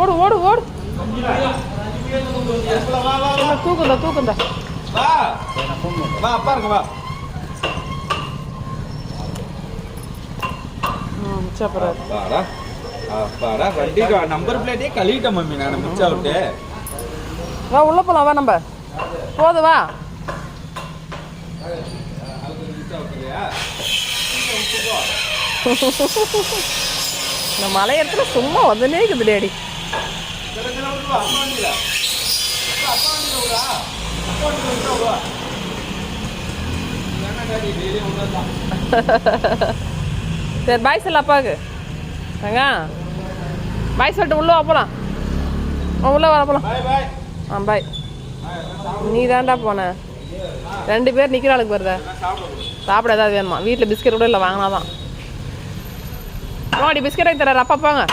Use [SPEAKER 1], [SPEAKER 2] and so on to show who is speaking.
[SPEAKER 1] ஓடு ஓடு ஓடு. தூக்குந்தா தூக்குந்தா.
[SPEAKER 2] வா அப்பா இருங்க வா.
[SPEAKER 1] சப்பரா.
[SPEAKER 2] வாடா. வாடா வண்டி நம்பர் பிளேட்டே கழிட்ட மம்மி நான் மிச்ச விட்டு.
[SPEAKER 1] வா உள்ள போலாம் வா நம்ம. போது வா. இந்த மலை இடத்துல சும்மா வந்துனே இருக்குது டேடி. சரி பாய் சொல்ல அப்பாவுக்கு. ஏங்க பாய் சொல்லிட்டு உள்ளே போகலாம். உள்ளே வர போகலாம். ஆ பாய். நீ தான்டா போன. 2 பேர் நிற்கிற ஆளுக்கு வருத. சாப்பிட ஏதாவது வேணுமா? வீட்டில் பிஸ்கெட் கூட இல்லை, வாங்கினாதான். நோடி பிஸ்கெட் வாங்கி தர்றாரு அப்பா போங்க.